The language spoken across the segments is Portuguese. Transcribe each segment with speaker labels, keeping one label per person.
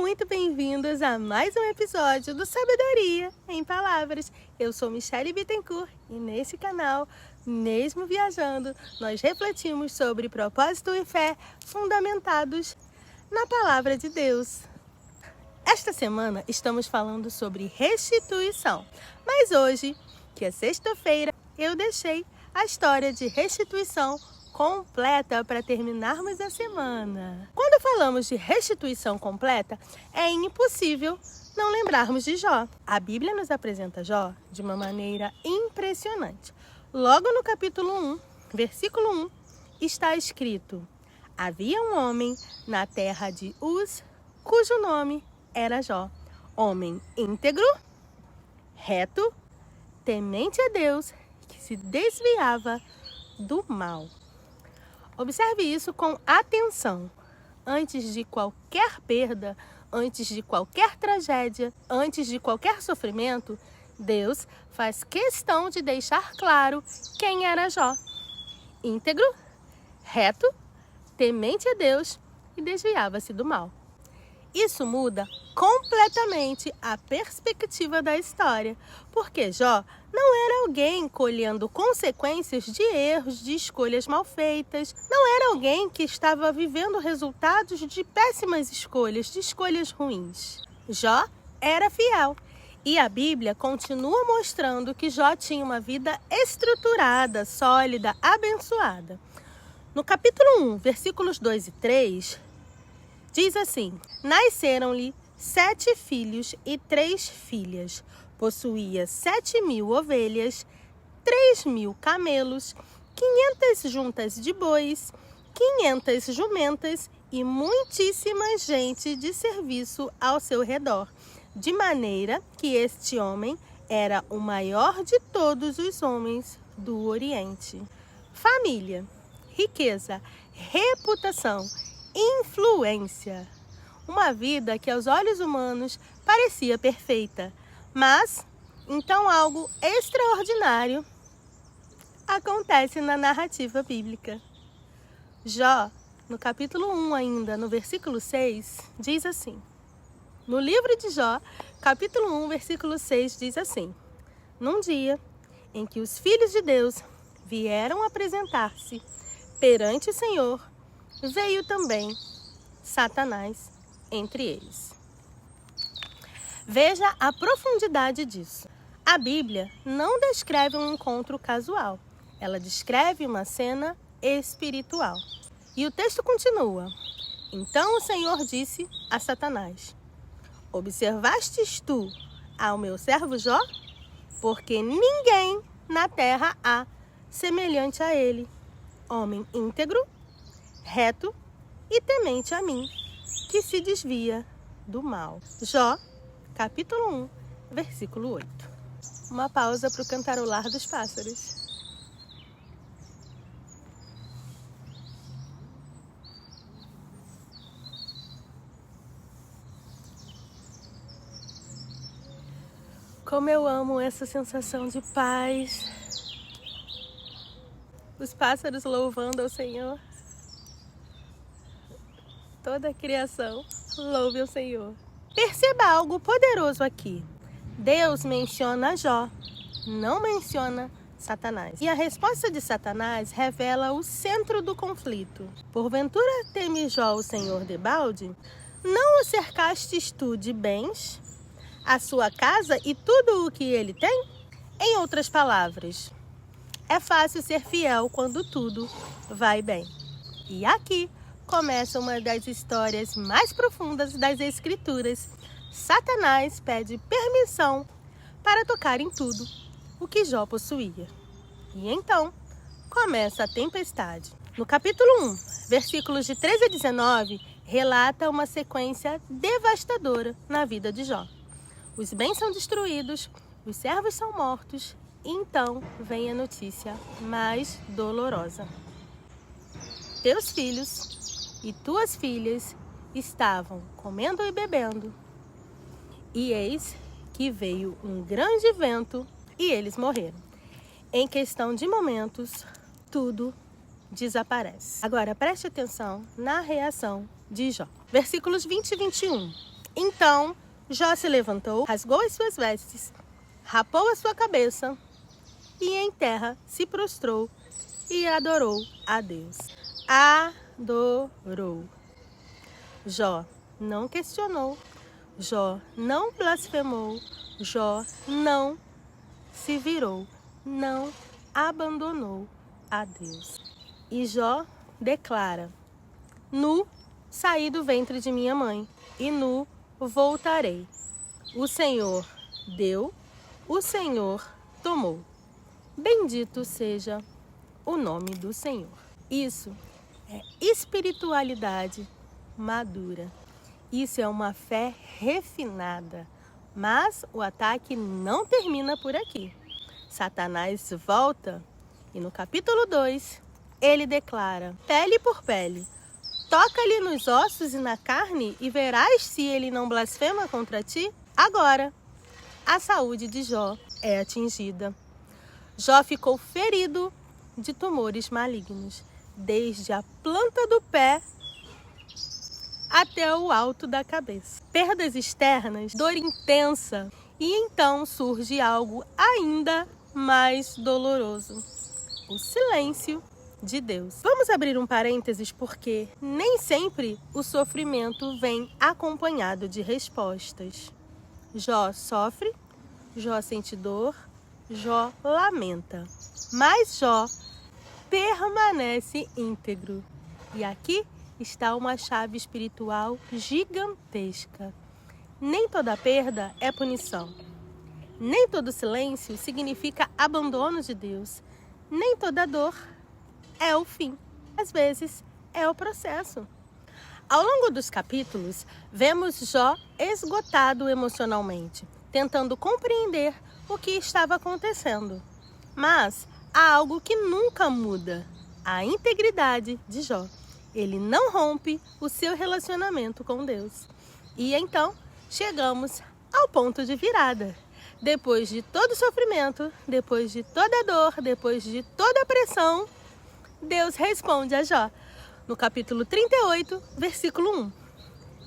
Speaker 1: muito bem-vindos a mais um episódio do Sabedoria em Palavras. Eu sou Michelle Bittencourt e nesse canal, mesmo viajando, nós refletimos sobre propósito e fé fundamentados na Palavra de Deus. Esta semana estamos falando sobre restituição, mas hoje, que é sexta-feira, eu deixei a história de restituição completa para terminarmos a semana. Quando falamos de restituição completa, é impossível não lembrarmos de Jó. A Bíblia nos apresenta Jó de uma maneira impressionante. Logo no capítulo 1, versículo 1, está escrito: havia um homem na terra de Uz, cujo nome era Jó, homem íntegro, reto, temente a Deus, que se desviava do mal. Observe isso com atenção. Antes de qualquer perda, antes de qualquer tragédia, antes de qualquer sofrimento, Deus faz questão de deixar claro quem era Jó. Íntegro, reto, temente a Deus e desviava-se do mal. Isso muda completamente a perspectiva da história, porque Jó não era alguém colhendo consequências de erros, de escolhas mal feitas, não era alguém que estava vivendo resultados de péssimas escolhas, de escolhas ruins. Jó era fiel e a Bíblia continua mostrando que Jó tinha uma vida estruturada, sólida, abençoada. No capítulo 1, versículos 2 e 3, diz assim: nasceram-lhe 7 filhos e 3 filhas. Possuía 7.000 ovelhas, 3.000 camelos, 500 juntas de bois, 500 jumentas e muitíssima gente de serviço ao seu redor. De maneira que este homem era o maior de todos os homens do Oriente. Família, riqueza, reputação, influência. Uma vida que aos olhos humanos parecia perfeita, mas então algo extraordinário acontece na narrativa bíblica. Jó, no capítulo 1 ainda, no versículo 6, diz assim. No livro de Jó, capítulo 1, versículo 6, diz assim: num dia em que os filhos de Deus vieram apresentar-se perante o Senhor, veio também Satanás entre eles. Veja a profundidade disso. A Bíblia não descreve um encontro casual. Ela descreve uma cena espiritual. E o texto continua: então o Senhor disse a Satanás: observastes tu ao meu servo Jó? Porque ninguém na terra há semelhante a ele, homem íntegro, reto e temente a mim, que se desvia do mal. Jó, capítulo 1, versículo 8. Uma pausa para o cantarolar dos pássaros. Como eu amo essa sensação de paz. Os pássaros louvando ao Senhor. Toda a criação louve ao Senhor. Perceba algo poderoso aqui. Deus menciona Jó, não menciona Satanás. E a resposta de Satanás revela o centro do conflito. Porventura teme Jó o Senhor debalde? Não o cercastes tu de bens, a sua casa e tudo o que ele tem? Em outras palavras, é fácil ser fiel quando tudo vai bem. E aqui começa uma das histórias mais profundas das Escrituras. Satanás pede permissão para tocar em tudo o que Jó possuía. E então começa a tempestade. No capítulo 1, versículos de 13 a 19, relata uma sequência devastadora na vida de Jó. Os bens são destruídos, os servos são mortos, e então vem a notícia mais dolorosa. Teus filhos e tuas filhas estavam comendo e bebendo, e eis que veio um grande vento e eles morreram. Em questão de momentos, tudo desaparece. Agora preste atenção na reação de Jó. Versículos 20 e 21. Então Jó se levantou, rasgou as suas vestes, rapou a sua cabeça e em terra se prostrou e adorou a Deus. Adorou. Jó não questionou, Jó não blasfemou, Jó não se virou, não abandonou a Deus. E Jó declara: nu saí do ventre de minha mãe, e nu voltarei. O Senhor deu, o Senhor tomou. Bendito seja o nome do Senhor. Isso é espiritualidade madura. Isso é uma fé refinada. Mas o ataque não termina por aqui. Satanás volta e no capítulo 2 ele declara: pele por pele, toca-lhe nos ossos e na carne e verás se ele não blasfema contra ti. Agora, a saúde de Jó é atingida. Jó ficou ferido de tumores malignos, desde a planta do pé até o alto da cabeça. Perdas externas, dor intensa, e então surge algo ainda mais doloroso: o silêncio de Deus. Vamos abrir um parênteses porque nem sempre o sofrimento vem acompanhado de respostas. Jó sofre, Jó sente dor, Jó lamenta, mas Jó permanece íntegro. E aqui está uma chave espiritual gigantesca. Nem toda perda é punição. Nem todo silêncio significa abandono de Deus. Nem toda dor é o fim. Às vezes é o processo. Ao longo dos capítulos, vemos Jó esgotado emocionalmente, tentando compreender o que estava acontecendo. Mas há algo que nunca muda: a integridade de Jó. Ele não rompe o seu relacionamento com Deus. E então chegamos ao ponto de virada. Depois de todo sofrimento, depois de toda dor, depois de toda pressão, Deus responde a Jó. No capítulo 38, versículo 1.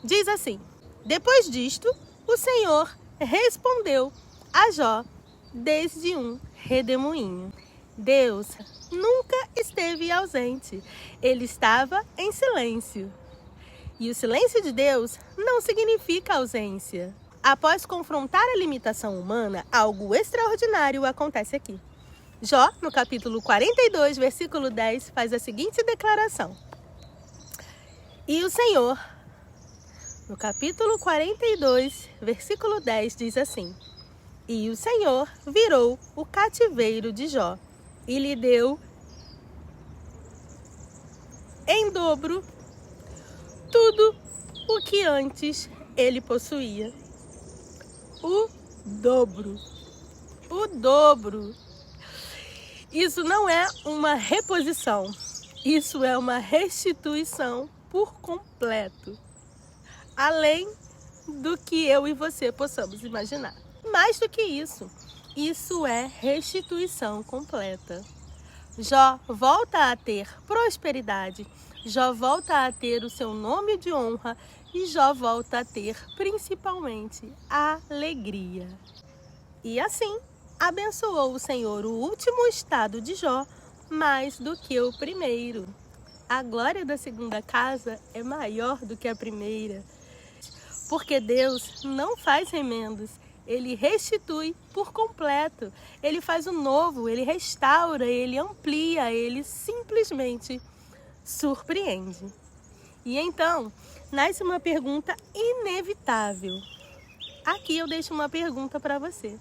Speaker 1: Diz assim: depois disto, o Senhor respondeu a Jó desde um redemoinho. Deus nunca esteve ausente. Ele estava em silêncio. E o silêncio de Deus não significa ausência. Após confrontar a limitação humana, algo extraordinário acontece aqui. Jó, no capítulo 42, versículo 10, faz a seguinte declaração: e o Senhor, no capítulo 42, versículo 10, diz assim: e o Senhor virou o cativeiro de Jó e lhe deu em dobro tudo o que antes ele possuía. O dobro. O dobro. Isso não é uma reposição. Isso é uma restituição por completo. Além do que eu e você possamos imaginar. Mais do que isso. Isso é restituição completa. Jó volta a ter prosperidade. Jó volta a ter o seu nome de honra. E Jó volta a ter, principalmente, alegria. E assim, abençoou o Senhor o último estado de Jó mais do que o primeiro. A glória da segunda casa é maior do que a primeira. Porque Deus não faz remendos. Ele restitui por completo. Ele faz o novo, ele restaura, ele amplia, ele simplesmente surpreende. E então, nasce uma pergunta inevitável. Aqui eu deixo uma pergunta para você.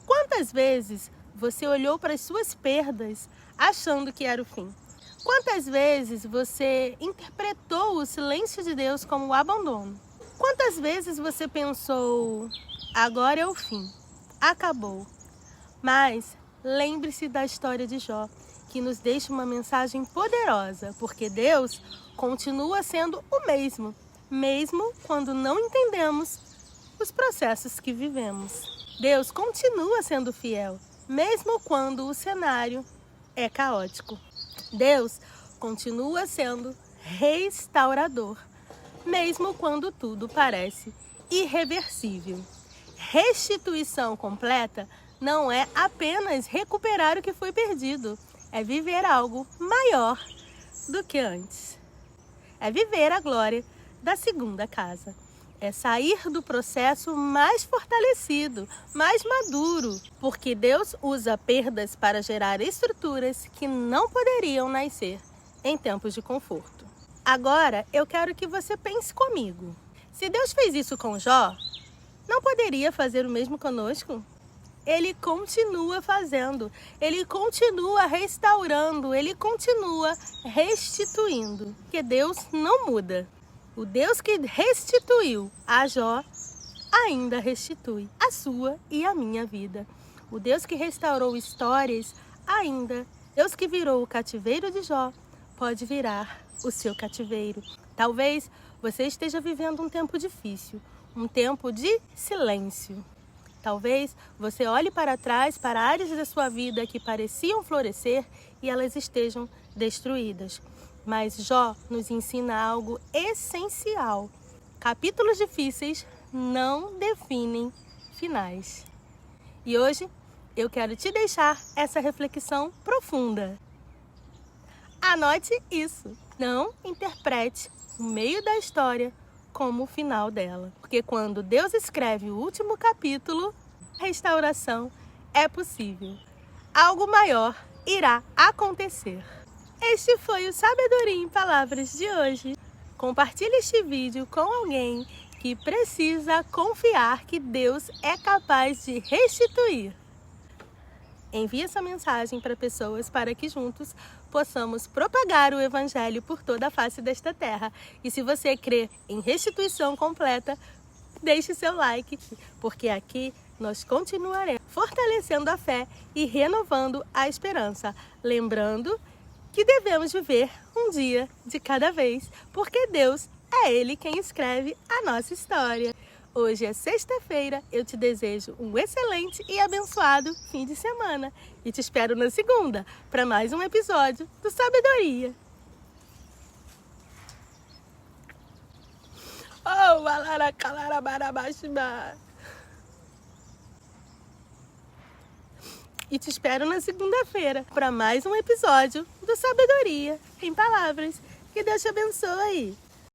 Speaker 1: Quantas vezes você olhou para as suas perdas achando que era o fim? Quantas vezes você interpretou o silêncio de Deus como o abandono? Quantas vezes você pensou: agora é o fim, acabou? Mas lembre-se da história de Jó, que nos deixa uma mensagem poderosa, porque Deus continua sendo o mesmo, mesmo quando não entendemos os processos que vivemos. Deus continua sendo fiel, mesmo quando o cenário é caótico. Deus continua sendo restaurador, mesmo quando tudo parece irreversível. Restituição completa não é apenas recuperar o que foi perdido, é viver algo maior do que antes. É viver a glória da segunda casa. É sair do processo mais fortalecido, mais maduro, porque Deus usa perdas para gerar estruturas que não poderiam nascer em tempos de conforto. Agora, eu quero que você pense comigo. Se Deus fez isso com Jó, não poderia fazer o mesmo conosco? Ele continua fazendo, ele continua restaurando, ele continua restituindo, porque Deus não muda. O Deus que restituiu a Jó ainda restitui a sua e a minha vida. O Deus que restaurou histórias ainda, Deus que virou o cativeiro de Jó, pode virar o seu cativeiro. Talvez você esteja vivendo um tempo difícil, um tempo de silêncio. Talvez você olhe para trás, para áreas da sua vida que pareciam florescer e elas estejam destruídas. Mas Jó nos ensina algo essencial. Capítulos difíceis não definem finais. E hoje eu quero te deixar essa reflexão profunda. Anote isso. Não interprete o meio da história como o final dela. Porque quando Deus escreve o último capítulo, a restauração é possível. Algo maior irá acontecer. Este foi o Sabedoria em Palavras de hoje. Compartilhe este vídeo com alguém que precisa confiar que Deus é capaz de restituir. Envie essa mensagem para pessoas para que juntos possamos propagar o Evangelho por toda a face desta terra. E se você crê em restituição completa, deixe seu like, porque aqui nós continuaremos fortalecendo a fé e renovando a esperança. Lembrando que devemos viver um dia de cada vez, porque Deus é Ele quem escreve a nossa história. Hoje é sexta-feira, eu te desejo um excelente e abençoado fim de semana. E te espero na segunda, para mais um episódio do Sabedoria. Oh, alaracalarabarabashima. E te espero na segunda-feira para mais um episódio do Sabedoria em Palavras. Que Deus te abençoe.